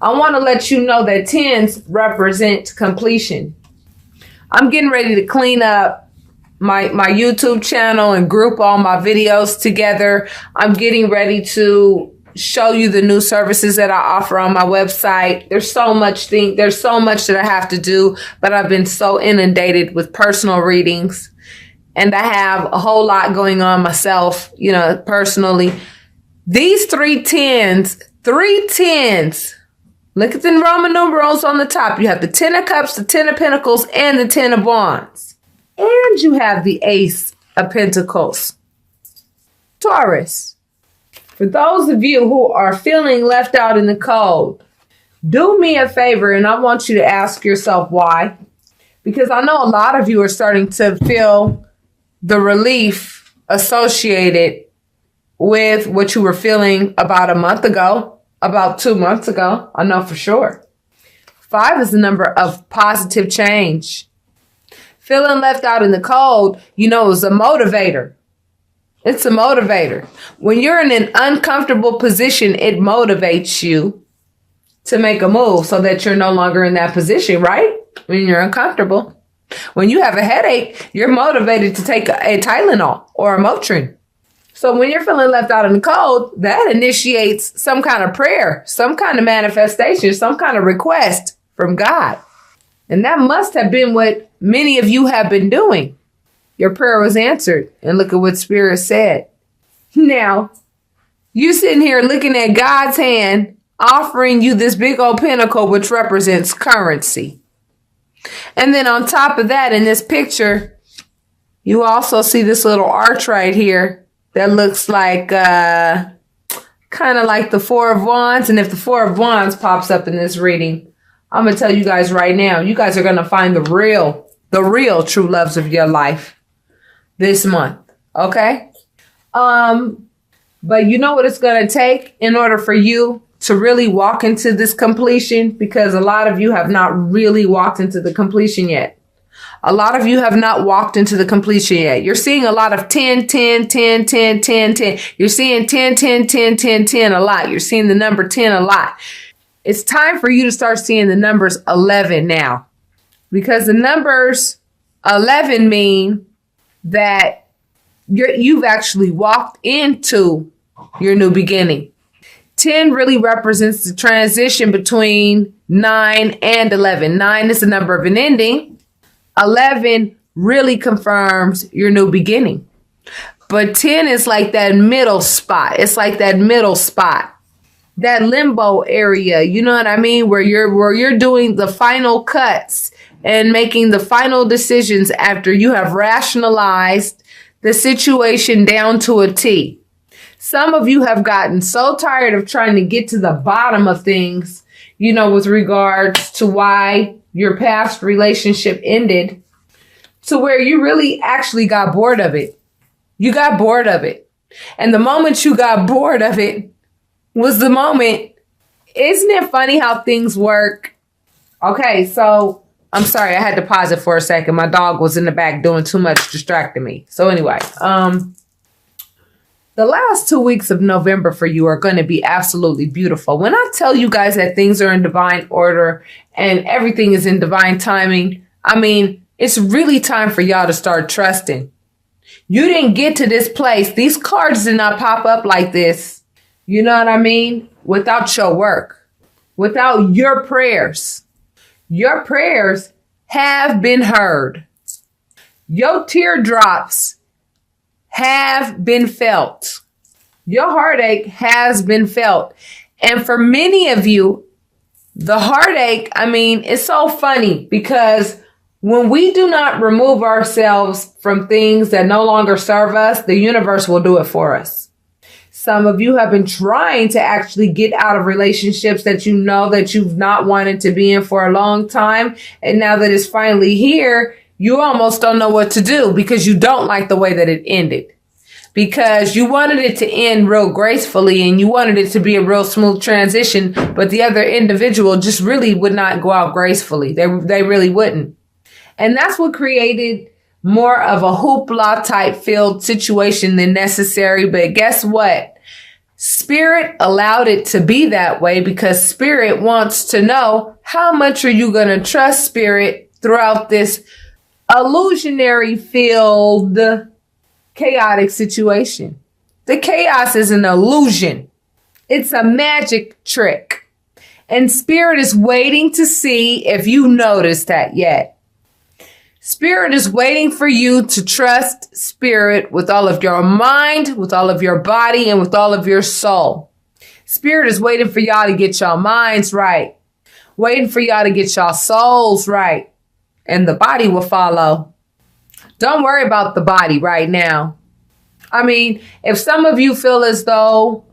I want to let you know that 10s represent completion. I'm getting ready to clean up my YouTube channel and group all my videos together. I'm getting ready to show you the new services that I offer on my website. There's so much that I have to do, but I've been so inundated with personal readings, and I have a whole lot going on myself, personally. These three tens, look at the Roman numerals on the top. You have the 10 of cups, the 10 of pentacles, and the 10 of wands. And you have the ace of pentacles. Taurus. For those of you who are feeling left out in the cold, do me a favor, and I want you to ask yourself why. Because I know a lot of you are starting to feel the relief associated with what you were feeling about a month ago, about 2 months ago. I know for sure. 5 is the number of positive change. Feeling left out in the cold, is a motivator. It's a motivator. When you're in an uncomfortable position, it motivates you to make a move so that you're no longer in that position, right? When you're uncomfortable. When you have a headache, you're motivated to take a Tylenol or a Motrin. So when you're feeling left out in the cold, that initiates some kind of prayer, some kind of manifestation, some kind of request from God. And that must have been what many of you have been doing. Your prayer was answered. And look at what Spirit said. Now, you sitting here looking at God's hand, offering you this big old pentacle, which represents currency. And then on top of that, in this picture, you also see this little arch right here that looks like, kind of like the 4 of Wands. And if the 4 of Wands pops up in this reading, I'm going to tell you guys right now, you guys are going to find the real true loves of your life this month. Okay. But you know what it's going to take in order for you to really walk into this completion? Because a lot of you have not really walked into the completion yet. A lot of you have not walked into the completion yet. You're seeing a lot of 10, 10, 10, 10, 10, 10. You're seeing 10, 10, 10, 10, 10 a lot. You're seeing the number 10 a lot. It's time for you to start seeing the numbers 11 now. Because the numbers 11 mean that you've actually walked into your new beginning. 10 really represents the transition between 9 and 11. 9 is the number of an ending. 11 really confirms your new beginning. But 10 is like that middle spot. It's like that middle spot, that limbo area. You know what I mean? Where you're doing the final cuts and making the final decisions after you have rationalized the situation down to a T. Some of you have gotten so tired of trying to get to the bottom of things, with regards to why your past relationship ended, to where you really actually got bored of it. You got bored of it. And the moment you got bored of it was the moment. Isn't it funny how things work? Okay, so I'm sorry, I had to pause it for a second. My dog was in the back doing too much, distracting me. So anyway, the last 2 weeks of November for you are going to be absolutely beautiful. When I tell you guys that things are in divine order and everything is in divine timing, I mean, it's really time for y'all to start trusting. You didn't get to this place. These cards did not pop up like this. You know what I mean? Without your work, without your prayers. Your prayers have been heard. Your teardrops have been felt. Your heartache has been felt. And for many of you, the heartache, it's so funny because when we do not remove ourselves from things that no longer serve us, the universe will do it for us. Some of you have been trying to actually get out of relationships that you know that you've not wanted to be in for a long time. And now that it's finally here, you almost don't know what to do because you don't like the way that it ended. Because you wanted it to end real gracefully and you wanted it to be a real smooth transition, but the other individual just really would not go out gracefully. They really wouldn't. And that's what created more of a hoopla type filled situation than necessary. But guess what? Spirit allowed it to be that way because Spirit wants to know how much are you going to trust Spirit throughout this illusionary filled chaotic situation. The chaos is an illusion. It's a magic trick. And Spirit is waiting to see if you noticed that yet. Spirit is waiting for you to trust Spirit with all of your mind, with all of your body, and with all of your soul. Spirit is waiting for y'all to get your minds right. Waiting for y'all to get your souls right. And the body will follow. Don't worry about the body right now. I mean, if some of you feel as though,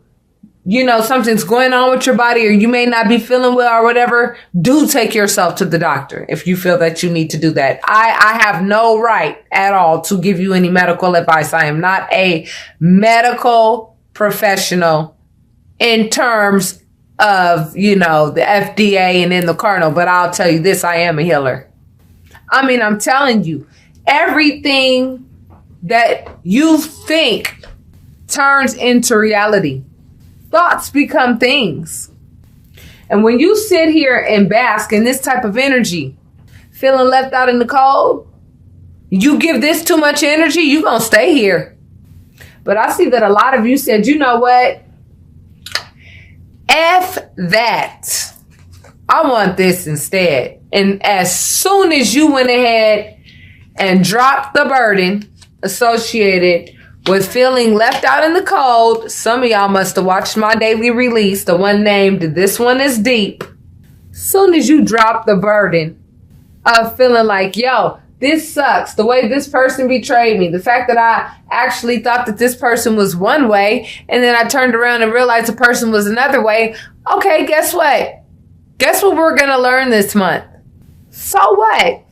something's going on with your body or you may not be feeling well or whatever, do take yourself to the doctor if you feel that you need to do that. I have no right at all to give you any medical advice. I am not a medical professional in terms of, the FDA and in the Cardinal, but I'll tell you this, I am a healer. I mean, I'm telling you, everything that you think turns into reality. Thoughts become things. And when you sit here and bask in this type of energy, feeling left out in the cold, you give this too much energy, you're going to stay here. But I see that a lot of you said, you know what? F that. I want this instead. And as soon as you went ahead and dropped the burden associated with feeling left out in the cold, some of y'all must have watched my daily release, the one named This One Is Deep. Soon as you drop the burden of feeling like, yo, this sucks, the way this person betrayed me, the fact that I actually thought that this person was one way, and then I turned around and realized the person was another way. Okay, guess what? Guess what we're going to learn this month? So what?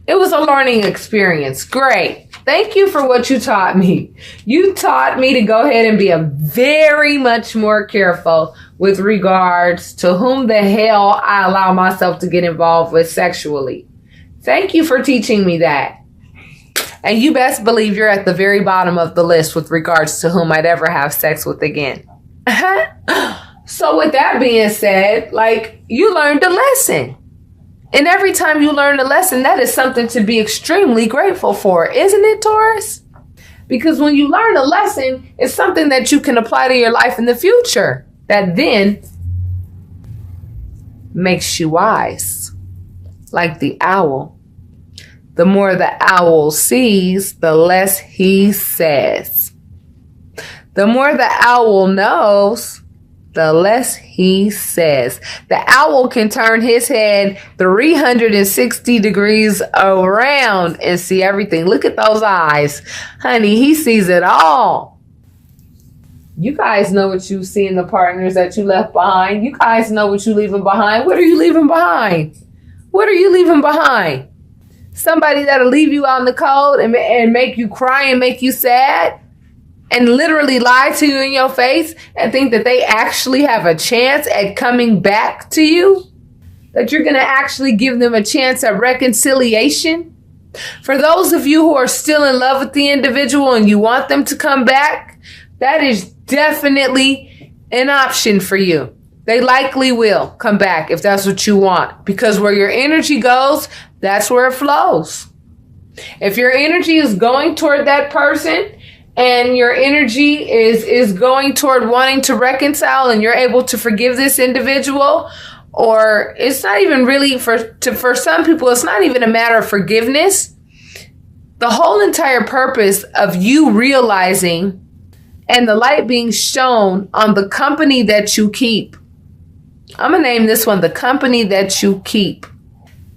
It was a learning experience. Great. Thank you for what you taught me. You taught me to go ahead and be very much more careful with regards to whom the hell I allow myself to get involved with sexually. Thank you for teaching me that. And you best believe you're at the very bottom of the list with regards to whom I'd ever have sex with again. So with that being said, you learned a lesson. And every time you learn a lesson, that is something to be extremely grateful for, isn't it, Taurus? Because when you learn a lesson, it's something that you can apply to your life in the future that then makes you wise. Like the owl. The more the owl sees, the less he says. The more the owl knows, the less he says. The owl can turn his head 360 degrees around and see everything. Look at those eyes. Honey, he sees it all. You guys know what you see in the partners that you left behind. You guys know what you're leaving behind. What are you leaving behind? What are you leaving behind? Somebody that'll leave you out in the cold and make you cry and make you sad? And literally lie to you in your face and think that they actually have a chance at coming back to you? That you're going to actually give them a chance at reconciliation? For those of you who are still in love with the individual and you want them to come back, that is definitely an option for you. They likely will come back if that's what you want. Because where your energy goes, that's where it flows. If your energy is going toward that person, and your energy is going toward wanting to reconcile and you're able to forgive this individual, or it's not even really for some people, it's not even a matter of forgiveness. The whole entire purpose of you realizing and the light being shown on the company that you keep. I'm going to name this one, the company that you keep.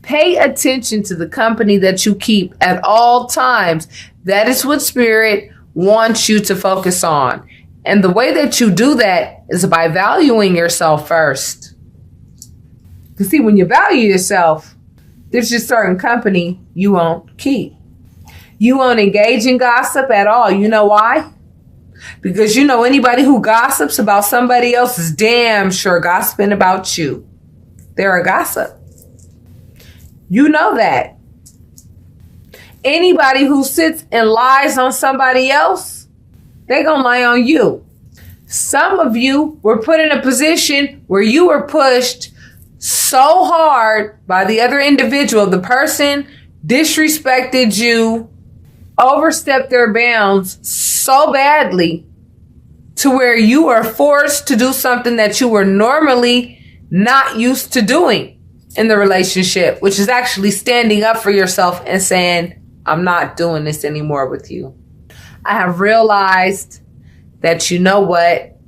Pay attention to the company that you keep at all times. That is what Spirit wants you to focus on. And the way that you do that is by valuing yourself first. You see, when you value yourself, there's just certain company you won't keep. You won't engage in gossip at all. You know why? Because anybody who gossips about somebody else is damn sure gossiping about you. They're a gossip. You know that. Anybody who sits and lies on somebody else, they're going to lie on you. Some of you were put in a position where you were pushed so hard by the other individual. The person disrespected you, overstepped their bounds so badly to where you are forced to do something that you were normally not used to doing in the relationship, which is actually standing up for yourself and saying, I'm not doing this anymore with you. I have realized that, you know what?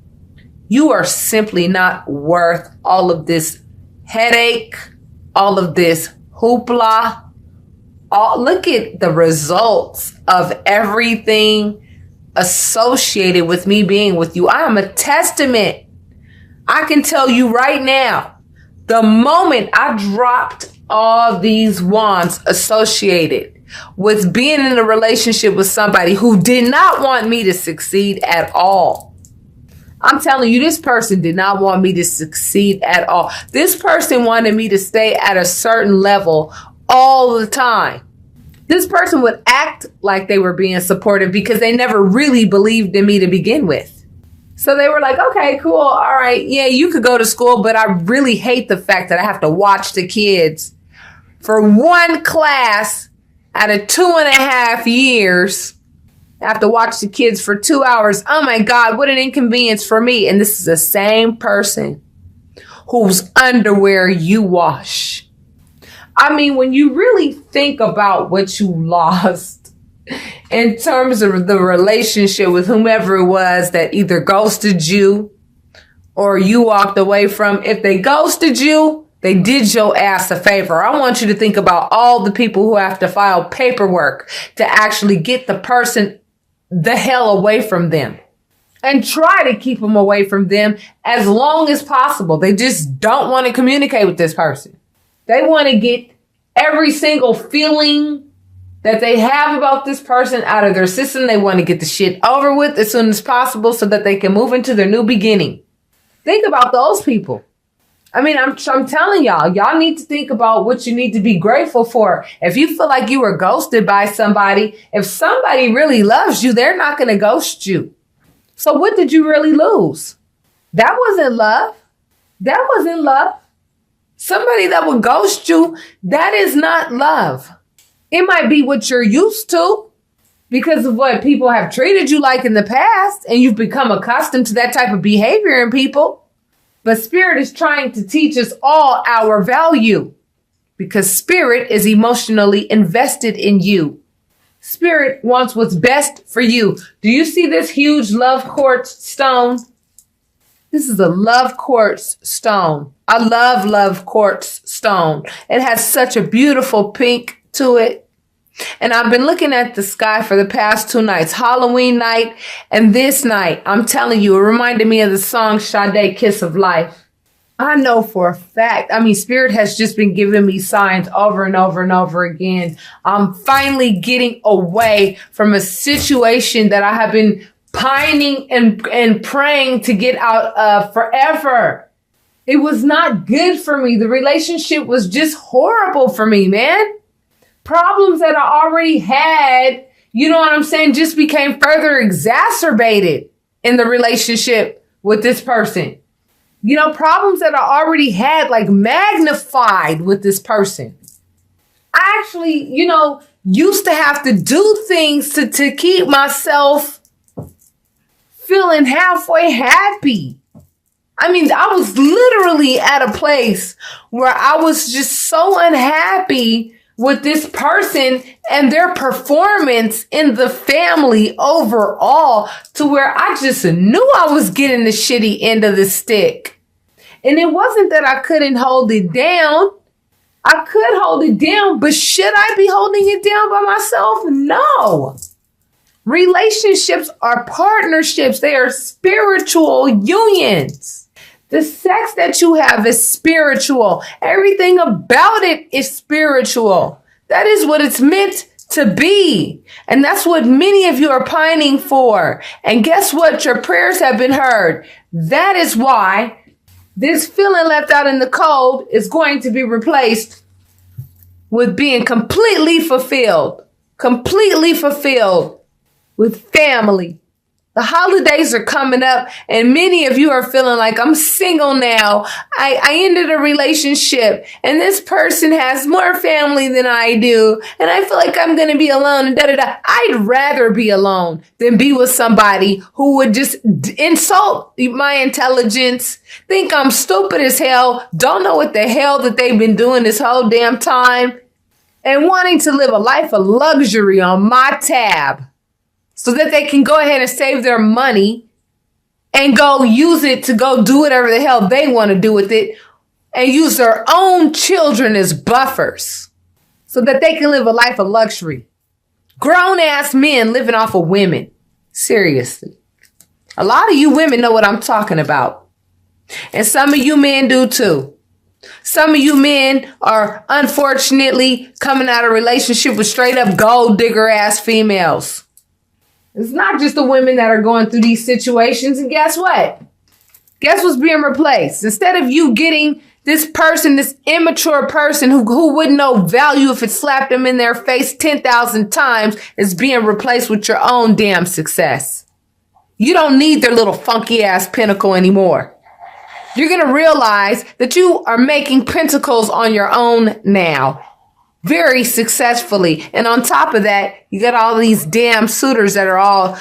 You are simply not worth all of this headache, all of this hoopla. Look at the results of everything associated with me being with you. I am a testament. I can tell you right now, the moment I dropped all these wands associated with being in a relationship with somebody who did not want me to succeed at all. I'm telling you, this person did not want me to succeed at all. This person wanted me to stay at a certain level all the time. This person would act like they were being supportive because they never really believed in me to begin with. So they were like, okay, cool. All right. Yeah, you could go to school, but I really hate the fact that I have to watch the kids for one class out of 2.5 years. I have to watch the kids for 2 hours. Oh my God, what an inconvenience for me. And this is the same person whose underwear you wash. I mean, when you really think about what you lost in terms of the relationship with whomever it was that either ghosted you or you walked away from, if they ghosted you, they did your ass a favor. I want you to think about all the people who have to file paperwork to actually get the person the hell away from them and try to keep them away from them as long as possible. They just don't want to communicate with this person. They want to get every single feeling that they have about this person out of their system. They want to get the shit over with as soon as possible so that they can move into their new beginning. Think about those people. I mean, I'm telling y'all need to think about what you need to be grateful for. If you feel like you were ghosted by somebody, if somebody really loves you, they're not going to ghost you. So what did you really lose? That wasn't love. That wasn't love. Somebody that would ghost you, that is not love. It might be what you're used to because of what people have treated you like in the past, and you've become accustomed to that type of behavior in people. But Spirit is trying to teach us all our value because Spirit is emotionally invested in you. Spirit wants what's best for you. Do you see this huge love quartz stone? This is a love quartz stone. I love quartz stone. It has such a beautiful pink to it. And I've been looking at the sky for the past 2 nights, Halloween night and this night. I'm telling you, it reminded me of the song Sade, Kiss of Life. I know for a fact. I mean, Spirit has just been giving me signs over and over and over again. I'm finally getting away from a situation that I have been pining and praying to get out of forever. It was not good for me. The relationship was just horrible for me, man. Problems that I already had, you know what I'm saying, just became further exacerbated in the relationship with this person. You know, problems that I already had, like magnified with this person. I actually, used to have to do things to keep myself feeling halfway happy. I mean, I was literally at a place where I was just so unhappy with this person and their performance in the family overall to where I just knew I was getting the shitty end of the stick. And it wasn't that I couldn't hold it down. I could hold it down, but should I be holding it down by myself? No. Relationships are partnerships. They are spiritual unions. The sex that you have is spiritual. Everything about it is spiritual. That is what it's meant to be. And that's what many of you are pining for. And guess what? Your prayers have been heard. That is why this feeling left out in the cold is going to be replaced with being completely fulfilled with family, The holidays are coming up, and many of you are feeling like, I'm single now. I ended a relationship, and this person has more family than I do, and I feel like I'm going to be alone, and da-da-da. I'd rather be alone than be with somebody who would just insult my intelligence, think I'm stupid as hell, don't know what the hell that they've been doing this whole damn time, and wanting to live a life of luxury on my tab, so that they can go ahead and save their money and go use it to go do whatever the hell they want to do with it, and use their own children as buffers so that they can live a life of luxury. Grown-ass men living off of women. Seriously. A lot of you women know what I'm talking about. And some of you men do too. Some of you men are unfortunately coming out of a relationship with straight up gold digger ass females. It's not just the women that are going through these situations. And guess what? Guess what's being replaced? Instead of you getting this person, this immature person who wouldn't know value if it slapped them in their face 10,000 times, is being replaced with your own damn success. You don't need their little funky ass pinnacle anymore. You're going to realize that you are making pentacles on your own now. Very successfully. And on top of that, you got all these damn suitors that are all,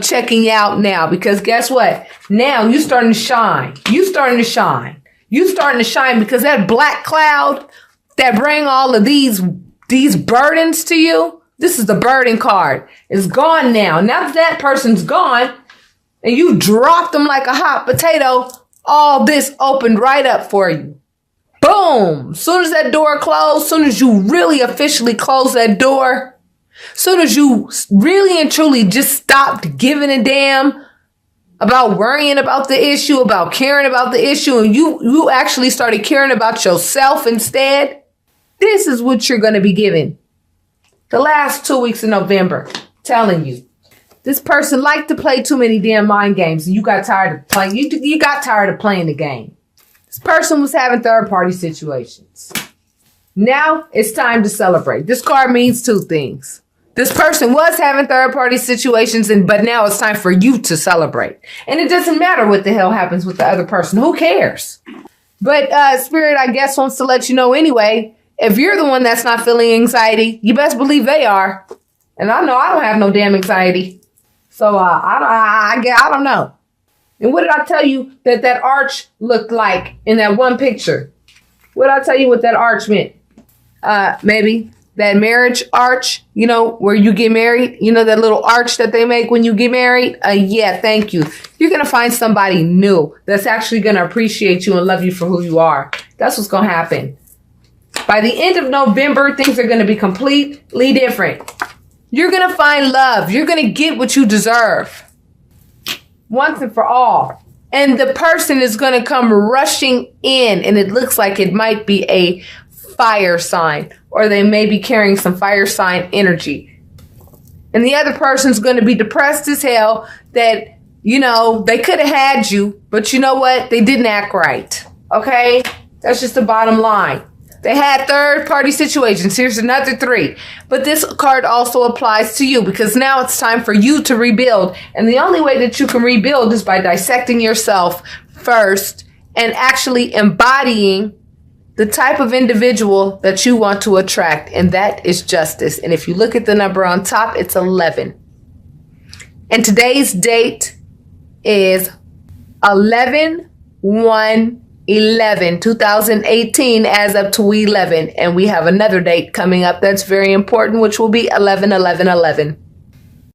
checking you out now. Because guess what? Now you starting to shine. You starting to shine. You starting to shine because that black cloud that bring all of these burdens to you, this is the burden card. It's gone now. Now that person's gone and you dropped them like a hot potato, all this opened right up for you. Boom! Soon as that door closed, soon as you really officially close that door, soon as you really and truly just stopped giving a damn about worrying about the issue, about caring about the issue, and you actually started caring about yourself instead, this is what you're going to be given. The last 2 weeks of November, telling you. This person liked to play too many damn mind games, and you got tired of playing. You got tired of playing the game. This person was having third-party situations. Now it's time to celebrate. This card means two things. This person was having third-party situations, but now it's time for you to celebrate. And it doesn't matter what the hell happens with the other person. Who cares? But Spirit, I guess, wants to let you know anyway, if you're the one that's not feeling anxiety, you best believe they are. And I know I don't have no damn anxiety. So I don't know. And what did I tell you that arch looked like in that one picture? What did I tell you what that arch meant? Maybe that marriage arch, where you get married, that little arch that they make when you get married. Yeah, thank you. You're going to find somebody new that's actually going to appreciate you and love you for who you are. That's what's going to happen. By the end of November, things are going to be completely different. You're going to find love. You're going to get what you deserve. Once and for all. And the person is going to come rushing in, and it looks like it might be a fire sign, or they may be carrying some fire sign energy. And the other person's going to be depressed as hell that, they could have had you, but you know what? They didn't act right. Okay? That's just the bottom line. They had third-party situations. Here's another 3. But this card also applies to you because now it's time for you to rebuild. And the only way that you can rebuild is by dissecting yourself first and actually embodying the type of individual that you want to attract. And that is justice. And if you look at the number on top, it's 11. And today's date is 11/1/2018 as up to 11. And we have another date coming up that's very important, which will be 11/11/11.